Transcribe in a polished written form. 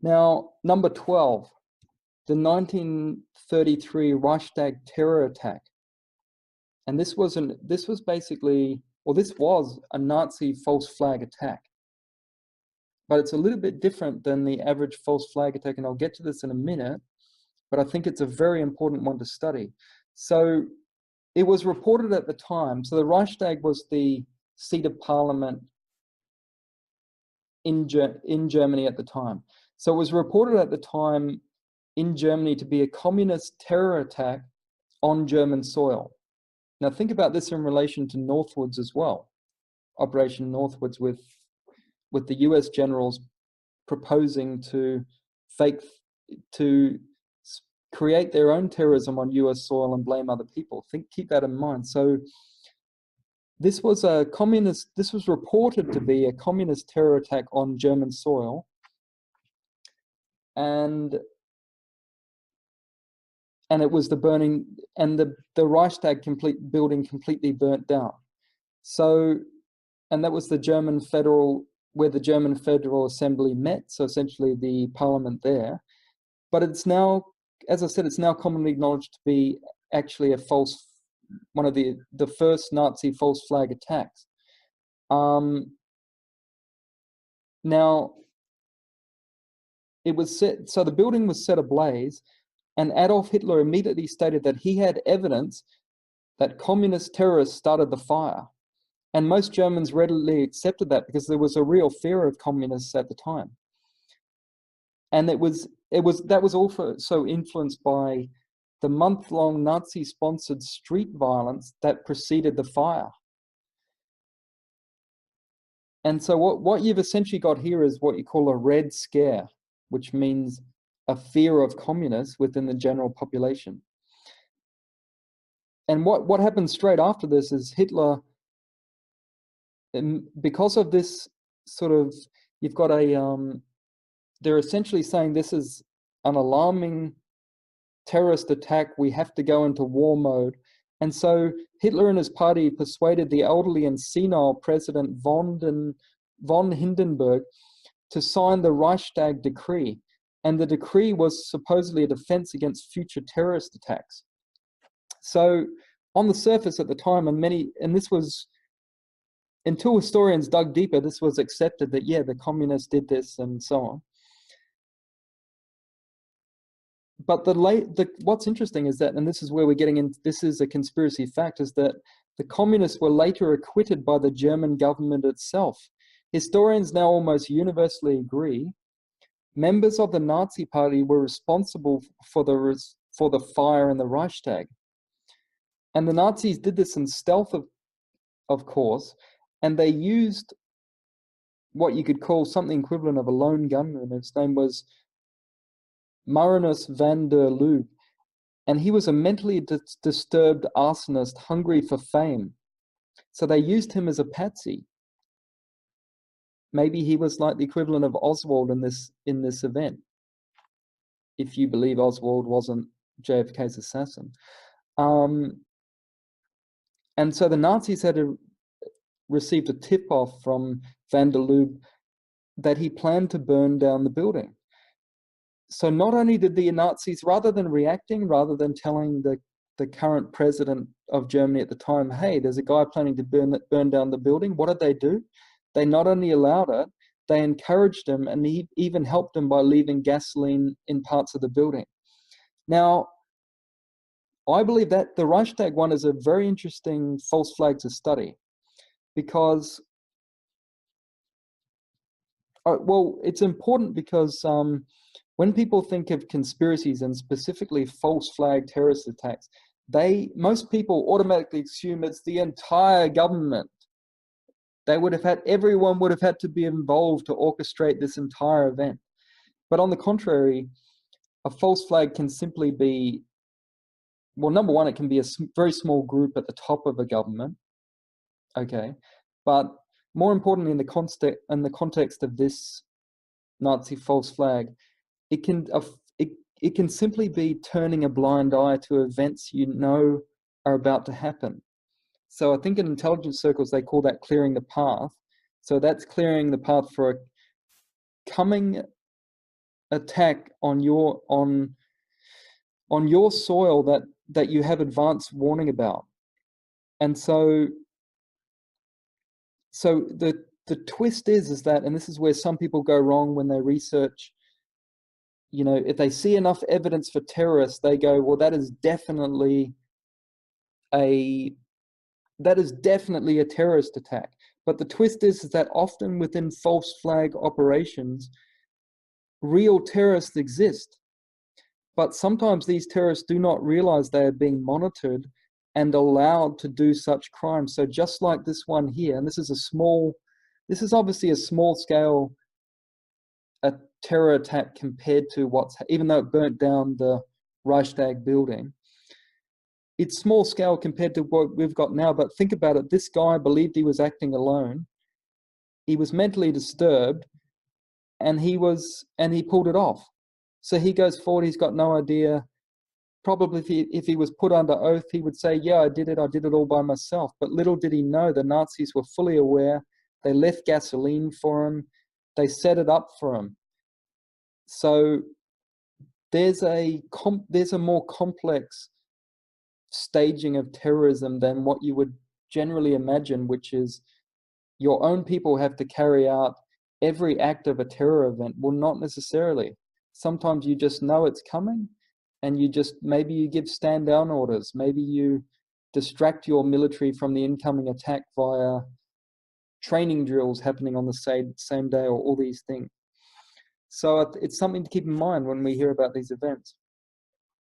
Now, number 12, the 1933 Reichstag terror attack. And this was basically, or this was a Nazi false flag attack. But it's a little bit different than the average false flag attack, and I'll get to this in a minute, but I think it's a very important one to study. So it was reported at the time, so the Reichstag was the seat of parliament in Germany at the time. So it was reported at the time in Germany to be a communist terror attack on German soil. Now think about this in relation to Northwoods as well, Operation Northwoods, with the US generals proposing to create their own terrorism on US soil and blame other people. Keep that in mind. So this was reported to be a communist terror attack on German soil, and it was the burning, and the Reichstag building completely burnt down. So, and that was where the German Federal Assembly met, so essentially the parliament there. But it's now, as I said, it's now commonly acknowledged to be actually one of the first Nazi false flag attacks. Now, it was so the building was set ablaze, and Adolf Hitler immediately stated that he had evidence that communist terrorists started the fire. And most Germans readily accepted that because there was a real fear of communists at the time. And that was also influenced by the month-long Nazi-sponsored street violence that preceded the fire. And so what you've essentially got here is what you call a Red Scare, which means a fear of communists within the general population. And what happened straight after this is Hitler, because of this sort of, you've got they're essentially saying this is an alarming terrorist attack, we have to go into war mode. And so Hitler and his party persuaded the elderly and senile President von Hindenburg to sign the Reichstag decree. And the decree was supposedly a defense against future terrorist attacks. So on the surface at the time, and this was, until historians dug deeper, this was accepted that, yeah, the communists did this and so on. But what's interesting is that, and this is where we're getting in, this is a conspiracy fact, is that the communists were later acquitted by the German government itself. Historians now almost universally agree members of the Nazi Party were responsible for the fire in the Reichstag. And the Nazis did this in stealth, of course, and they used what you could call something equivalent of a lone gunman. His name was Marinus van der Lubbe, and he was a mentally disturbed arsonist hungry for fame. So they used him as a patsy. Maybe he was like the equivalent of Oswald in this event, if you believe Oswald wasn't JFK's assassin. And so the Nazis had received a tip-off from van der Lubbe that he planned to burn down the building. So not only did the Nazis, rather than telling the current president of Germany at the time, hey, there's a guy planning to burn down the building, what did they do? They not only allowed it, they encouraged him, and he even helped him by leaving gasoline in parts of the building. Now, I believe that the Reichstag one is a very interesting false flag to study, because, well, it's important because when people think of conspiracies and specifically false flag terrorist attacks, most people automatically assume it's the entire government. Everyone would have had to be involved to orchestrate this entire event. But on the contrary, a false flag can simply be, well, number one, it can be a very small group at the top of a government, okay? But more importantly, in the context of this Nazi false flag, it can simply be turning a blind eye to events you know are about to happen. So I think in intelligence circles, they call that clearing the path. So that's clearing the path for a attack on your soil that you have advance warning about. And so the twist is that, and this is where some people go wrong when they research, if they see enough evidence for terrorists, they go, well, that is definitely a terrorist attack. But the twist is that often within false flag operations, real terrorists exist. But sometimes these terrorists do not realize they are being monitored and allowed to do such crimes. So just like this one here, and this is obviously a small scale terror attack compared to even though it burnt down the Reichstag building, it's small scale compared to what we've got now. But think about it, this guy believed he was acting alone. He was mentally disturbed, and he pulled it off. So he goes forward, he's got no idea. Probably if he was put under oath, he would say, yeah, I did it all by myself. But little did he know the Nazis were fully aware. They left gasoline for him. They set it up for him. So there's a more complex staging of terrorism than what you would generally imagine, which is your own people have to carry out every act of a terror event. Well, not necessarily. Sometimes you just know it's coming, and maybe you give stand down orders. Maybe you distract your military from the incoming attack via training drills happening on the same day, or all these things. So it's something to keep in mind when we hear about these events.